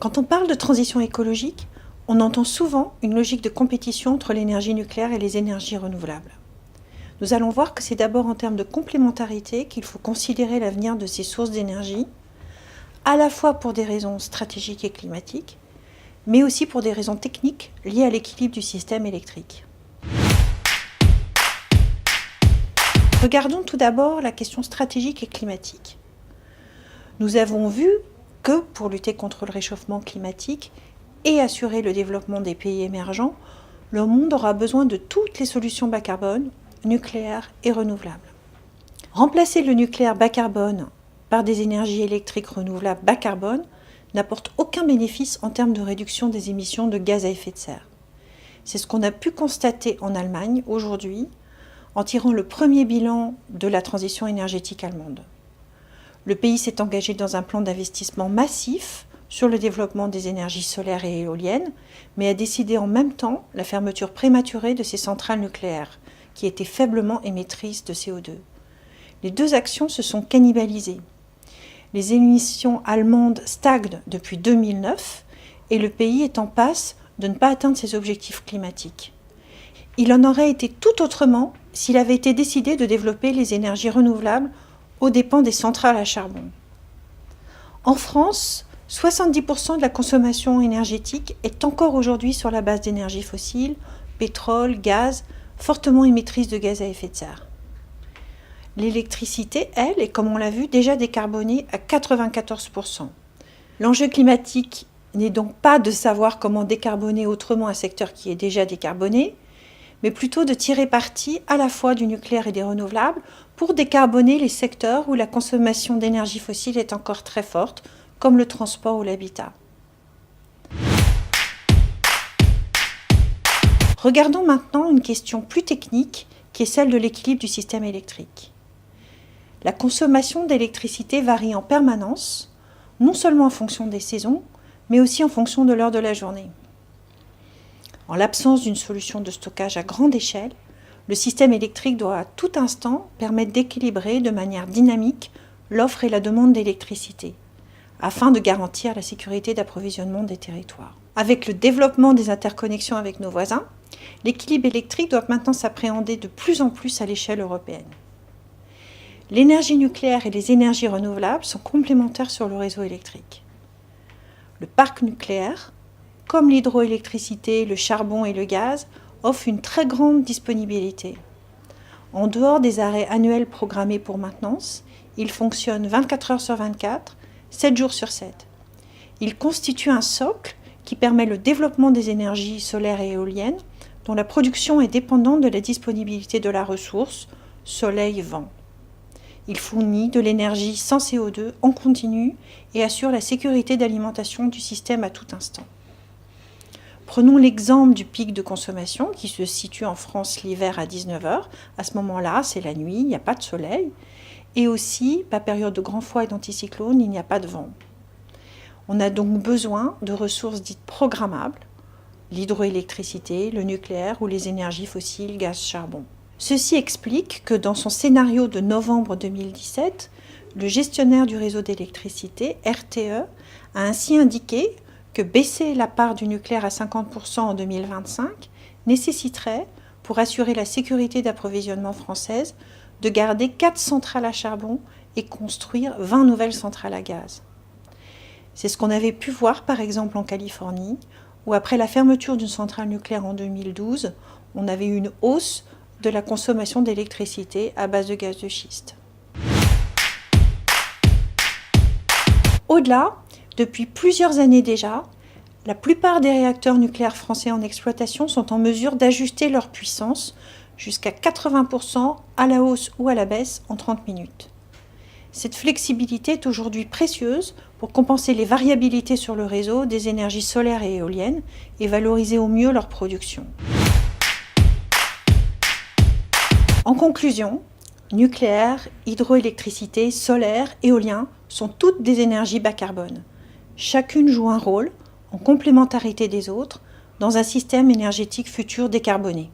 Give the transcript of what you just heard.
Quand on parle de transition écologique, on entend souvent une logique de compétition entre l'énergie nucléaire et les énergies renouvelables. Nous allons voir que c'est d'abord en termes de complémentarité qu'il faut considérer l'avenir de ces sources d'énergie, à la fois pour des raisons stratégiques et climatiques, mais aussi pour des raisons techniques liées à l'équilibre du système électrique. Regardons tout d'abord la question stratégique et climatique. Nous avons vu que pour lutter contre le réchauffement climatique et assurer le développement des pays émergents, le monde aura besoin de toutes les solutions bas carbone, nucléaires et renouvelables. Remplacer le nucléaire bas carbone par des énergies électriques renouvelables bas carbone n'apporte aucun bénéfice en termes de réduction des émissions de gaz à effet de serre. C'est ce qu'on a pu constater en Allemagne aujourd'hui en tirant le premier bilan de la transition énergétique allemande. Le pays s'est engagé dans un plan d'investissement massif sur le développement des énergies solaires et éoliennes, mais a décidé en même temps la fermeture prématurée de ses centrales nucléaires, qui étaient faiblement émettrices de CO2. Les deux actions se sont cannibalisées. Les émissions allemandes stagnent depuis 2009 et le pays est en passe de ne pas atteindre ses objectifs climatiques. Il en aurait été tout autrement s'il avait été décidé de développer les énergies renouvelables aux dépens des centrales à charbon. En France, 70% de la consommation énergétique est encore aujourd'hui sur la base d'énergies fossiles, pétrole, gaz, fortement émettrices de gaz à effet de serre. L'électricité, elle, est, comme on l'a vu, déjà décarbonée à 94%. L'enjeu climatique n'est donc pas de savoir comment décarboner autrement un secteur qui est déjà décarboné, mais plutôt de tirer parti à la fois du nucléaire et des renouvelables pour décarboner les secteurs où la consommation d'énergie fossile est encore très forte, comme le transport ou l'habitat. Regardons maintenant une question plus technique qui est celle de l'équilibre du système électrique. La consommation d'électricité varie en permanence, non seulement en fonction des saisons, mais aussi en fonction de l'heure de la journée. En l'absence d'une solution de stockage à grande échelle, le système électrique doit à tout instant permettre d'équilibrer de manière dynamique l'offre et la demande d'électricité, afin de garantir la sécurité d'approvisionnement des territoires. Avec le développement des interconnexions avec nos voisins, l'équilibre électrique doit maintenant s'appréhender de plus en plus à l'échelle européenne. L'énergie nucléaire et les énergies renouvelables sont complémentaires sur le réseau électrique. Le parc nucléaire, comme l'hydroélectricité, le charbon et le gaz, offre une très grande disponibilité. En dehors des arrêts annuels programmés pour maintenance, il fonctionne 24 heures sur 24, 7 jours sur 7. Il constitue un socle qui permet le développement des énergies solaires et éoliennes, dont la production est dépendante de la disponibilité de la ressource, soleil-vent. Il fournit de l'énergie sans CO2 en continu et assure la sécurité d'alimentation du système à tout instant. Prenons l'exemple du pic de consommation qui se situe en France l'hiver à 19h. À ce moment-là, c'est la nuit, il n'y a pas de soleil. Et aussi, pas période de grand froid et d'anticyclone, il n'y a pas de vent. On a donc besoin de ressources dites programmables, l'hydroélectricité, le nucléaire ou les énergies fossiles, gaz, charbon. Ceci explique que dans son scénario de novembre 2017, le gestionnaire du réseau d'électricité, RTE, a ainsi indiqué que baisser la part du nucléaire à 50% en 2025 nécessiterait, pour assurer la sécurité d'approvisionnement française, de garder 4 centrales à charbon et construire 20 nouvelles centrales à gaz. C'est ce qu'on avait pu voir par exemple en Californie, où après la fermeture d'une centrale nucléaire en 2012, on avait eu une hausse de la consommation d'électricité à base de gaz de schiste. Au-delà, depuis plusieurs années déjà, la plupart des réacteurs nucléaires français en exploitation sont en mesure d'ajuster leur puissance jusqu'à 80% à la hausse ou à la baisse en 30 minutes. Cette flexibilité est aujourd'hui précieuse pour compenser les variabilités sur le réseau des énergies solaires et éoliennes et valoriser au mieux leur production. En conclusion, nucléaire, hydroélectricité, solaire, éolien sont toutes des énergies bas carbone. Chacune joue un rôle, en complémentarité des autres, dans un système énergétique futur décarboné.